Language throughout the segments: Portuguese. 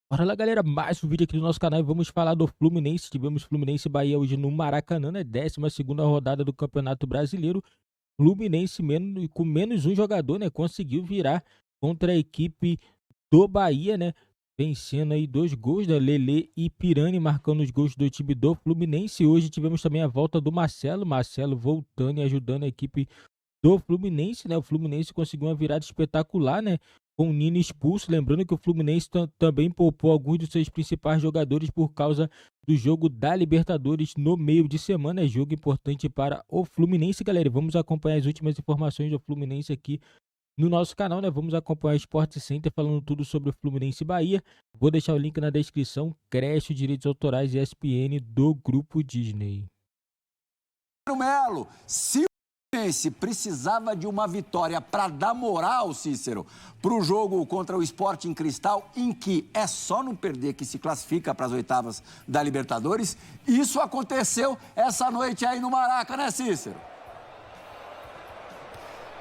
Bora lá, galera, mais um vídeo aqui do nosso canal e vamos falar do Fluminense. Tivemos Fluminense e Bahia hoje no Maracanã, né? 12ª rodada do Campeonato Brasileiro. Fluminense com menos um jogador, né? Conseguiu virar contra a equipe do Bahia, né? Vencendo aí 2 gols da Lelê e Pirani, marcando os gols do time do Fluminense. Hoje tivemos também a volta do Marcelo voltando e ajudando a equipe do Fluminense, né? O Fluminense conseguiu uma virada espetacular, né? Com o Nino expulso. Lembrando que o Fluminense também poupou alguns dos seus principais jogadores por causa do jogo da Libertadores no meio de semana. É jogo importante para o Fluminense, galera. Vamos acompanhar as últimas informações do Fluminense aqui no nosso canal, né? Vamos acompanhar o Sport Center falando tudo sobre o Fluminense e Bahia. Vou deixar o link na descrição. Creche, direitos autorais e ESPN do Grupo Disney. Melo, se o Fluminense precisava de uma vitória para dar moral, Cícero, para o jogo contra o Sporting Cristal, em que é só não perder que se classifica para as oitavas da Libertadores, isso aconteceu essa noite aí no Maraca, né, Cícero?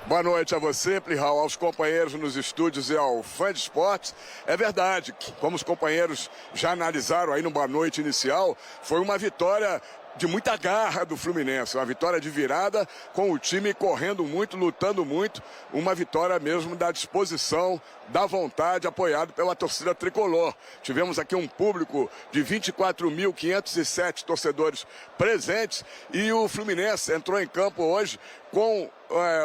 Boa noite a você, Plihal, aos companheiros nos estúdios e ao fã de esportes. É verdade, como os companheiros já analisaram aí no Boa Noite inicial, foi uma vitória de muita garra do Fluminense, uma vitória de virada, com o time correndo muito, lutando muito, uma vitória mesmo da disposição, da vontade, apoiado pela torcida tricolor. Tivemos aqui um público de 24.507 torcedores presentes e o Fluminense entrou em campo hoje com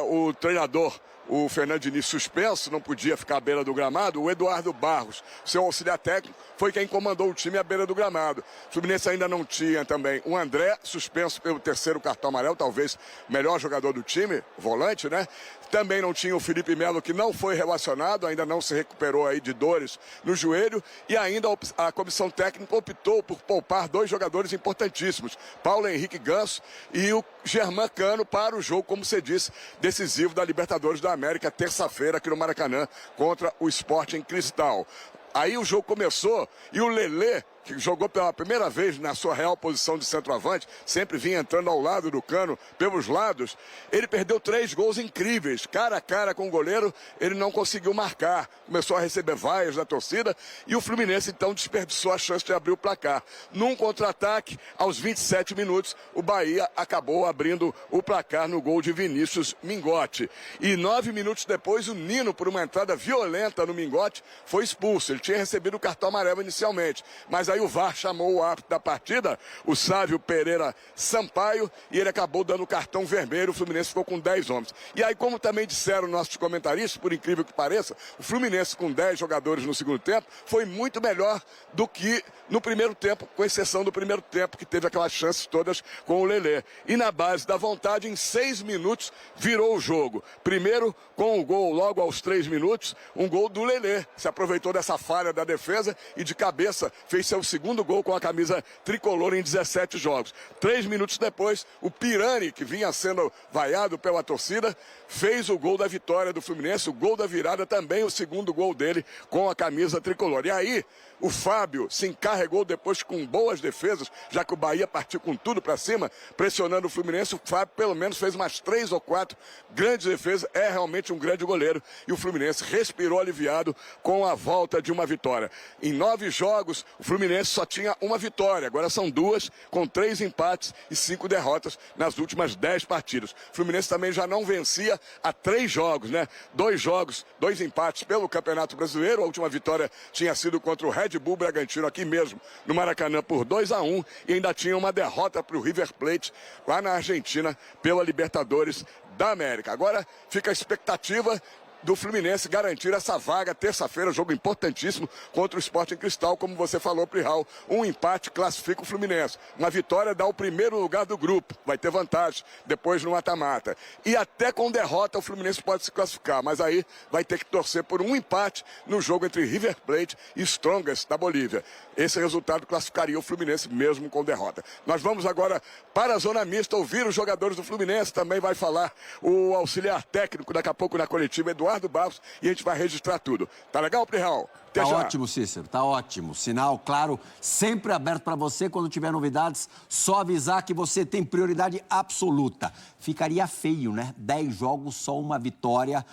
o treinador, o Fernando Diniz, suspenso, não podia ficar à beira do gramado. O Eduardo Barros, seu auxiliar técnico, foi quem comandou o time à beira do gramado. O Fluminense ainda não tinha também o André, suspenso pelo 3º cartão amarelo, talvez o melhor jogador do time, volante, né? Também não tinha o Felipe Melo, que não foi relacionado, ainda não se recuperou aí de dores no joelho. E ainda a comissão técnica optou por poupar 2 jogadores importantíssimos, Paulo Henrique Ganso e o Germán Cano, para o jogo, como você disse, decisivo da Libertadores da América, terça-feira aqui no Maracanã, contra o Sporting Cristal. Aí o jogo começou e o Lelê, que jogou pela primeira vez na sua real posição de centroavante, sempre vinha entrando ao lado do Cano, pelos lados, ele perdeu 3 gols incríveis, cara a cara com o goleiro, ele não conseguiu marcar, começou a receber vaias da torcida e o Fluminense então desperdiçou a chance de abrir o placar. Num contra-ataque, aos 27 minutos, o Bahia acabou abrindo o placar no gol de Vinícius Mingotti. E 9 minutos depois, o Nino, por uma entrada violenta no Mingotti, foi expulso. Ele tinha recebido o cartão amarelo inicialmente, mas aí o VAR chamou o árbitro da partida, o Sávio Pereira Sampaio, e ele acabou dando o cartão vermelho. O Fluminense ficou com 10 homens. E aí, como também disseram nossos comentaristas, por incrível que pareça, o Fluminense com 10 jogadores no segundo tempo foi muito melhor do que no primeiro tempo, com exceção do primeiro tempo, que teve aquelas chances todas com o Lelê. E na base da vontade, em 6 minutos, virou o jogo. Primeiro, com o gol logo aos 3 minutos, um gol do Lelê. Se aproveitou dessa falha da defesa e de cabeça fez seu segundo gol com a camisa tricolor em 17 jogos. 3 minutos depois, o Pirani, que vinha sendo vaiado pela torcida, fez o gol da vitória do Fluminense, o gol da virada, também o segundo gol dele com a camisa tricolor. E aí, o Fábio se encarregou depois com boas defesas, já que o Bahia partiu com tudo para cima, pressionando o Fluminense. O Fábio pelo menos fez umas 3 ou 4 grandes defesas, é realmente um grande goleiro. E o Fluminense respirou aliviado com a volta de uma vitória. Em 9 jogos, o Fluminense só tinha uma vitória, agora são 2, com 3 empates e 5 derrotas nas últimas 10 partidas. O Fluminense também já não vencia há 3 jogos, né? 2 jogos, 2 empates pelo Campeonato Brasileiro. A última vitória tinha sido contra o Red Bull Bragantino, aqui mesmo no Maracanã, por 2-1, e ainda tinha uma derrota para o River Plate lá na Argentina pela Libertadores da América. Agora fica a expectativa do Fluminense garantir essa vaga terça-feira, jogo importantíssimo contra o Sporting Cristal, como você falou, Plihal. Um empate classifica o Fluminense. Uma vitória dá o primeiro lugar do grupo, vai ter vantagem depois no mata-mata. E até com derrota o Fluminense pode se classificar, mas aí vai ter que torcer por um empate no jogo entre River Plate e Strongest da Bolívia. Esse resultado classificaria o Fluminense mesmo com derrota. Nós vamos agora para a zona mista ouvir os jogadores do Fluminense, também vai falar o auxiliar técnico daqui a pouco na coletiva, Eduardo Eduardo Barros e a gente vai registrar tudo. Tá legal, Plihal? Até Tá já. ótimo, Cícero, tá ótimo. Sinal, claro, sempre aberto para você. Quando tiver novidades, só avisar que você tem prioridade absoluta. Ficaria feio, né? 10 jogos, só uma vitória.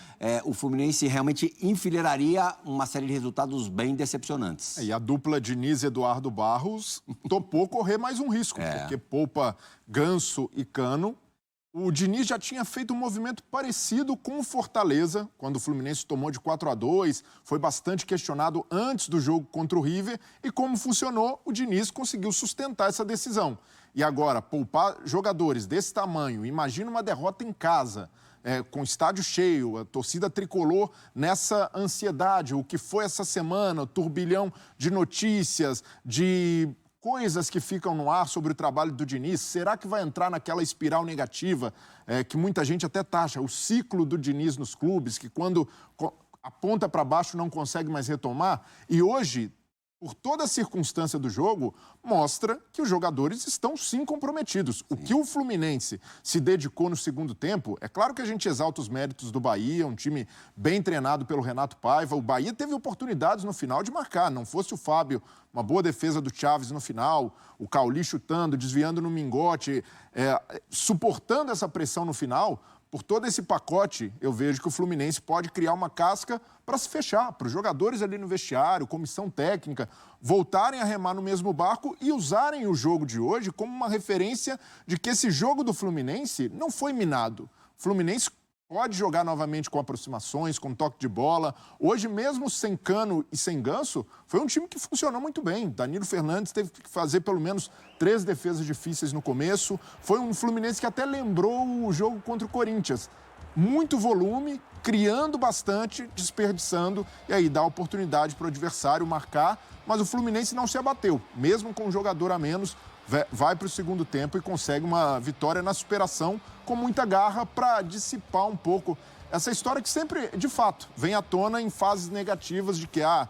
O Fluminense realmente enfileiraria uma série de resultados bem decepcionantes. E a dupla Diniz e Eduardo Barros topou correr mais um risco, porque poupa Ganso e Cano. O Diniz já tinha feito um movimento parecido com o Fortaleza, quando o Fluminense tomou de 4-2, foi bastante questionado antes do jogo contra o River, e como funcionou, o Diniz conseguiu sustentar essa decisão. E agora, poupar jogadores desse tamanho, imagina uma derrota em casa, com estádio cheio, a torcida tricolor nessa ansiedade, o que foi essa semana, o turbilhão de notícias, de coisas que ficam no ar sobre o trabalho do Diniz. Será que vai entrar naquela espiral negativa que muita gente até taxa, o ciclo do Diniz nos clubes, que quando aponta para baixo não consegue mais retomar? E hoje, por toda a circunstância do jogo, mostra que os jogadores estão sim comprometidos. O que o Fluminense se dedicou no segundo tempo, é claro que a gente exalta os méritos do Bahia, um time bem treinado pelo Renato Paiva. O Bahia teve oportunidades no final de marcar, não fosse o Fábio, uma boa defesa do Chaves no final, o Cauli chutando, desviando no Mingote, suportando essa pressão no final. Por todo esse pacote, eu vejo que o Fluminense pode criar uma casca para se fechar, para os jogadores ali no vestiário, comissão técnica, voltarem a remar no mesmo barco e usarem o jogo de hoje como uma referência de que esse jogo do Fluminense não foi minado. O Fluminense pode jogar novamente com aproximações, com toque de bola. Hoje, mesmo sem Cano e sem Ganso, foi um time que funcionou muito bem. Danilo Fernandes teve que fazer pelo menos 3 defesas difíceis no começo. Foi um Fluminense que até lembrou o jogo contra o Corinthians. Muito volume, criando bastante, desperdiçando, e aí dá oportunidade para o adversário marcar. Mas o Fluminense não se abateu, mesmo com um jogador a menos, vai para o segundo tempo e consegue uma vitória na superação com muita garra para dissipar um pouco essa história que sempre, de fato, vem à tona em fases negativas de que há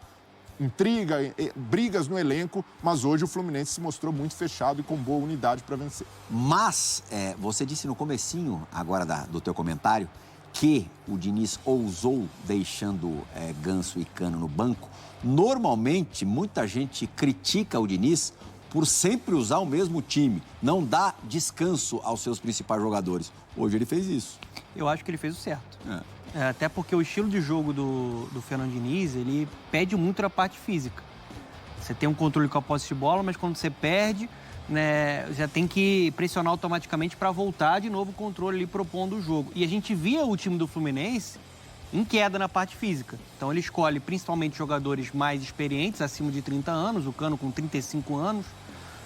intriga, brigas no elenco, mas hoje o Fluminense se mostrou muito fechado e com boa unidade para vencer. Mas você disse no comecinho, agora do teu comentário, que o Diniz ousou deixando Ganso e Cano no banco. Normalmente, muita gente critica o Diniz por sempre usar o mesmo time, não dá descanso aos seus principais jogadores. Hoje ele fez isso. Eu acho que ele fez o certo. Até porque o estilo de jogo do Fernando Diniz, ele pede muito a parte física. Você tem um controle com a posse de bola, mas quando você perde, né, já tem que pressionar automaticamente para voltar de novo o controle ali propondo o jogo. E a gente via o time do Fluminense em queda na parte física. Então ele escolhe principalmente jogadores mais experientes, acima de 30 anos, o Cano com 35 anos.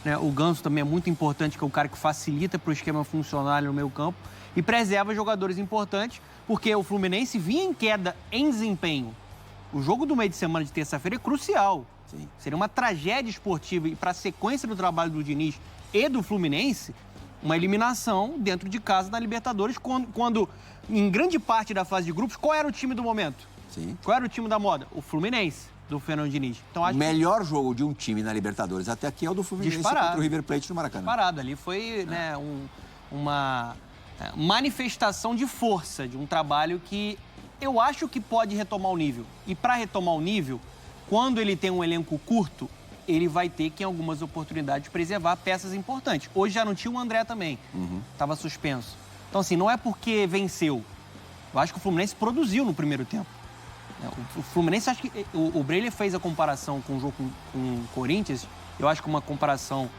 Né? O Ganso também é muito importante, que é o cara que facilita para o esquema funcionar no meio campo e preserva jogadores importantes, porque o Fluminense vinha em queda em desempenho. O jogo do meio de semana de terça-feira é crucial. Sim. Seria uma tragédia esportiva e para a sequência do trabalho do Diniz e do Fluminense, uma eliminação dentro de casa da Libertadores, quando em grande parte da fase de grupos, qual era o time do momento? Sim. Qual era o time da moda? O Fluminense, do Fernando Diniz. Então, o melhor jogo de um time na Libertadores até aqui é o do Fluminense contra o River Plate no Maracanã. Disparado. Ali foi né, uma manifestação de força, de um trabalho que eu acho que pode retomar o nível. E para retomar o nível, quando ele tem um elenco curto, ele vai ter que, em algumas oportunidades, preservar peças importantes. Hoje já não tinha o André também. Estava suspenso. Então, assim, não é porque venceu. Eu acho que o Fluminense produziu no primeiro tempo. O Fluminense, acho que o Breler fez a comparação com o jogo com o Corinthians. Eu acho que uma comparação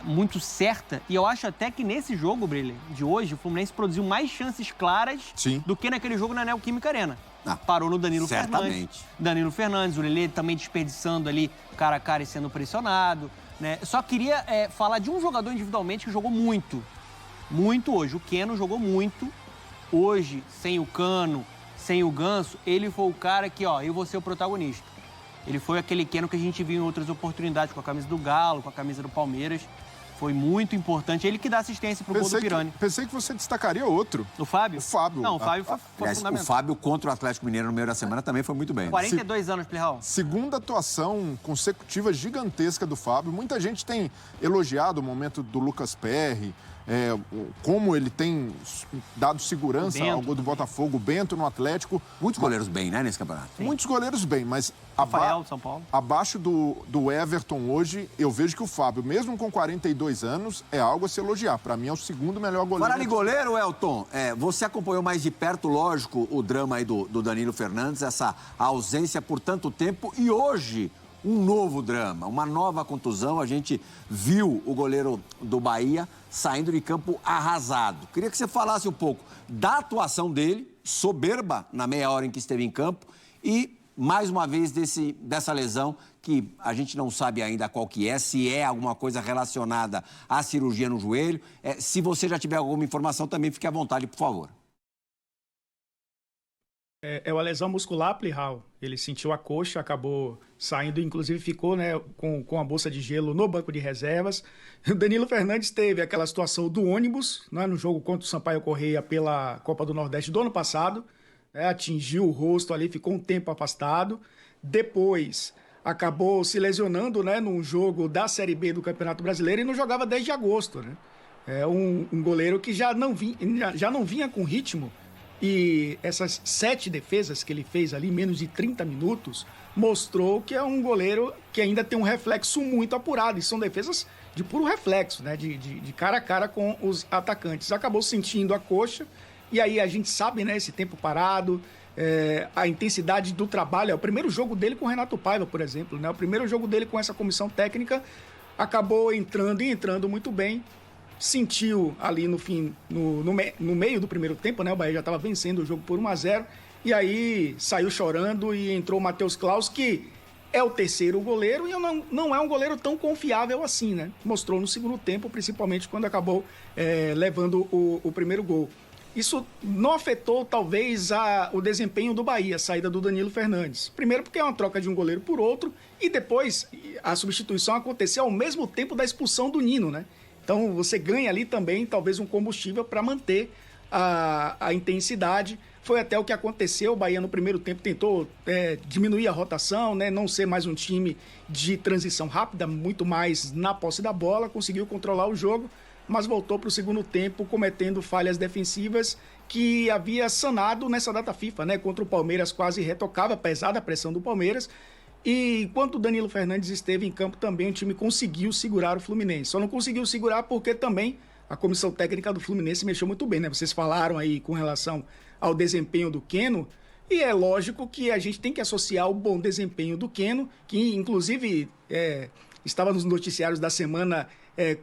muito certa. E eu acho até que nesse jogo, Breler, de hoje, o Fluminense produziu mais chances claras do que naquele jogo na Neoquímica Arena. Parou no Danilo Fernandes. Danilo Fernandes, o Lelê também desperdiçando ali cara a cara e sendo pressionado. Né? Só queria falar de um jogador individualmente que jogou muito. Muito hoje. O Keno jogou muito. Hoje, sem o Cano, sem o Ganso, ele foi o cara que, eu vou ser o protagonista. Ele foi aquele Keno que a gente viu em outras oportunidades, com a camisa do Galo, com a camisa do Palmeiras. Foi muito importante. Ele que dá assistência pro gol do Pirani. Pensei que você destacaria outro. O Fábio? O Fábio. Não, o Fábio foi Aliás, fundamental. o Fábio contra o Atlético Mineiro no meio da semana também foi muito bem. 42 anos, Plihal. Segunda atuação consecutiva gigantesca do Fábio. Muita gente tem elogiado o momento do Lucas Perry, como ele tem dado segurança ao gol do Botafogo, o Bento no Atlético. Muitos goleiros bem, né, nesse campeonato? Sim. Muitos goleiros bem, mas Rafael, de São Paulo. abaixo do Everton hoje, eu vejo que o Fábio, mesmo com 42 anos, é algo a se elogiar. Para mim, é o segundo melhor goleiro. Falar em goleiro, Elton, você acompanhou mais de perto, lógico, o drama aí do Danilo Fernandes, essa ausência por tanto tempo, e hoje um novo drama, uma nova contusão. A gente viu o goleiro do Bahia saindo de campo arrasado. Queria que você falasse um pouco da atuação dele, soberba na meia hora em que esteve em campo, e, mais uma vez, dessa lesão que a gente não sabe ainda qual que é, se é alguma coisa relacionada à cirurgia no joelho. Se você já tiver alguma informação, também fique à vontade, por favor. É uma lesão muscular, Plihal. Ele sentiu a coxa, acabou saindo, inclusive ficou, né, com a bolsa de gelo no banco de reservas. O Danilo Fernandes teve aquela situação do ônibus, né, no jogo contra o Sampaio Corrêa pela Copa do Nordeste do ano passado. Atingiu o rosto ali, ficou um tempo afastado. Depois acabou se lesionando, né, num jogo da Série B do Campeonato Brasileiro e não jogava desde agosto, né? É um goleiro que já não vinha com ritmo. E essas 7 defesas que ele fez ali, menos de 30 minutos, mostrou que é um goleiro que ainda tem um reflexo muito apurado. E são defesas de puro reflexo, né? De cara a cara com os atacantes. Acabou sentindo a coxa, e aí a gente sabe, né? Esse tempo parado, a intensidade do trabalho. É o primeiro jogo dele com o Renato Paiva, por exemplo, né? O primeiro jogo dele com essa comissão técnica, acabou entrando muito bem. Sentiu ali no fim, no meio do primeiro tempo, né? O Bahia já estava vencendo o jogo por 1-0. E aí saiu chorando e entrou o Matheus Klaus, que é o terceiro goleiro e não é um goleiro tão confiável assim, né? Mostrou no segundo tempo, principalmente quando acabou levando o primeiro gol. Isso não afetou, talvez, o desempenho do Bahia, a saída do Danilo Fernandes. Primeiro porque é uma troca de um goleiro por outro, e depois a substituição aconteceu ao mesmo tempo da expulsão do Nino, né? Então você ganha ali também, talvez, um combustível para manter a intensidade. Foi até o que aconteceu. O Bahia no primeiro tempo tentou diminuir a rotação, né? Não ser mais um time de transição rápida, muito mais na posse da bola, conseguiu controlar o jogo, mas voltou para o segundo tempo cometendo falhas defensivas que havia sanado nessa data FIFA, né? Contra o Palmeiras, quase retocava, pesada a pressão do Palmeiras. E enquanto o Danilo Fernandes esteve em campo também, o time conseguiu segurar o Fluminense. Só não conseguiu segurar porque também a comissão técnica do Fluminense mexeu muito bem, né? Vocês falaram aí com relação ao desempenho do Keno, e é lógico que a gente tem que associar o bom desempenho do Keno, que inclusive estava nos noticiários da semana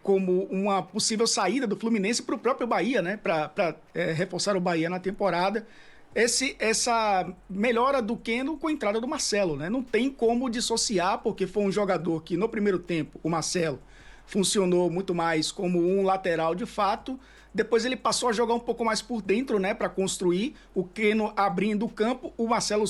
como uma possível saída do Fluminense para o próprio Bahia, né? Para reforçar o Bahia na temporada. Essa melhora do Keno com a entrada do Marcelo, né? Não tem como dissociar, porque foi um jogador que no primeiro tempo, o Marcelo, funcionou muito mais como um lateral de fato. Depois ele passou a jogar um pouco mais por dentro, né, para construir. O Keno abrindo o campo, o Marcelo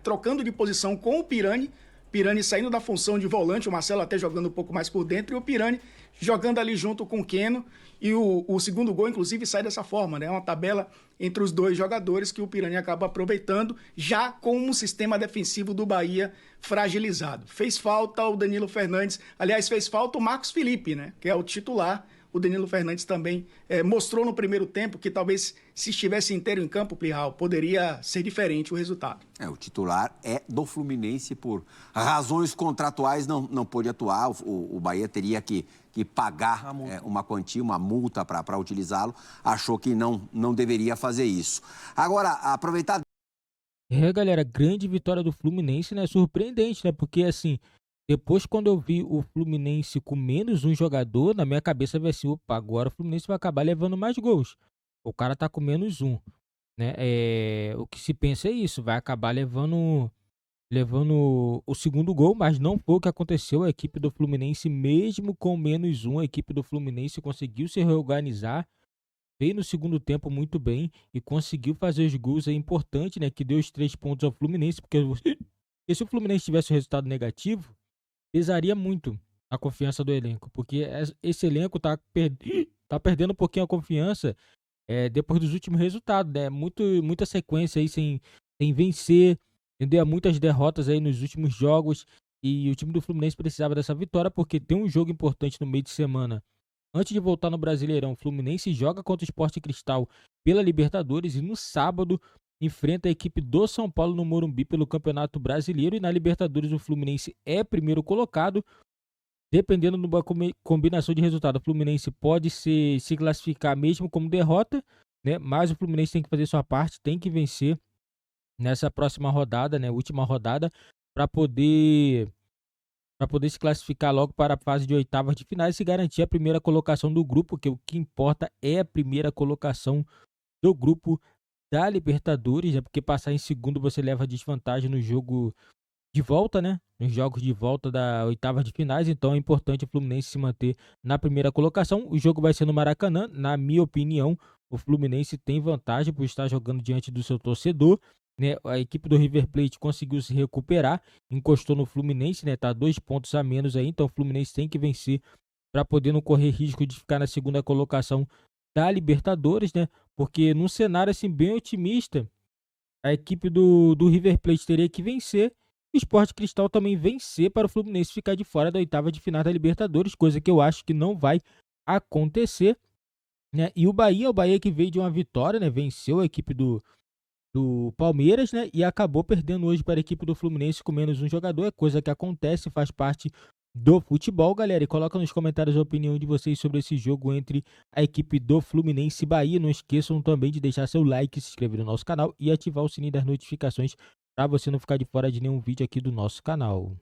trocando de posição com o Pirani. Pirani saindo da função de volante, o Marcelo até jogando um pouco mais por dentro, e o Pirani jogando ali junto com o Keno. E o segundo gol, inclusive, sai dessa forma, né? É uma tabela entre os dois jogadores que o Pirani acaba aproveitando, já com um sistema defensivo do Bahia fragilizado. Fez falta o Danilo Fernandes, aliás, fez falta o Marcos Felipe, né? Que é o titular. O Danilo Fernandes também mostrou no primeiro tempo que talvez, se estivesse inteiro em campo, Plihal, poderia ser diferente o resultado. O titular é do Fluminense, por razões contratuais não pôde atuar. O Bahia teria que pagar uma quantia, uma multa para utilizá-lo. Achou que não deveria fazer isso. Agora, aproveitar... Galera, grande vitória do Fluminense, né? Surpreendente, né? Porque, assim, depois quando eu vi o Fluminense com menos um jogador, na minha cabeça vai ser, opa, agora o Fluminense vai acabar levando mais gols. O cara tá com menos um, né? O que se pensa é isso, vai acabar levando o segundo gol, mas não foi o que aconteceu. A equipe do Fluminense, mesmo com menos um, a equipe do Fluminense conseguiu se reorganizar, veio no segundo tempo muito bem e conseguiu fazer os gols importantes, né? Que deu os 3 pontos ao Fluminense, porque se o Fluminense tivesse um resultado negativo, pesaria muito a confiança do elenco, porque esse elenco tá perdendo um pouquinho a confiança depois dos últimos resultados, né? Muita sequência aí sem vencer, entendeu? Muitas derrotas aí nos últimos jogos, e o time do Fluminense precisava dessa vitória porque tem um jogo importante no meio de semana. Antes de voltar no Brasileirão, o Fluminense joga contra o Sport Cristal pela Libertadores e no sábado enfrenta a equipe do São Paulo no Morumbi pelo Campeonato Brasileiro, e na Libertadores o Fluminense é primeiro colocado. Dependendo de uma combinação de resultado, o Fluminense pode se classificar mesmo como derrota, né? Mas o Fluminense tem que fazer sua parte, tem que vencer nessa próxima rodada, né? Última rodada, para poder se classificar logo para a fase de oitavas de finais e garantir a primeira colocação do grupo, que o que importa é a primeira colocação do grupo da Libertadores, né? Porque passar em segundo você leva desvantagem no jogo de volta, né? Nos jogos de volta da oitava de finais, então é importante o Fluminense se manter na primeira colocação. O jogo vai ser no Maracanã. Na minha opinião, o Fluminense tem vantagem por estar jogando diante do seu torcedor, né? A equipe do River Plate conseguiu se recuperar, encostou no Fluminense, né? Tá 2 pontos a menos aí, então o Fluminense tem que vencer para poder não correr risco de ficar na segunda colocação da Libertadores, né? Porque num cenário assim bem otimista, a equipe do River Plate teria que vencer, o Sport Cristal também vencer para o Fluminense ficar de fora da oitava de final da Libertadores, coisa que eu acho que não vai acontecer, né? E o Bahia que veio de uma vitória, né? Venceu a equipe do Palmeiras, né? E acabou perdendo hoje para a equipe do Fluminense com menos um jogador, é coisa que acontece, faz parte do futebol, galera. E coloca nos comentários a opinião de vocês sobre esse jogo entre a equipe do Fluminense e Bahia. Não esqueçam também de deixar seu like, se inscrever no nosso canal e ativar o sininho das notificações para você não ficar de fora de nenhum vídeo aqui do nosso canal.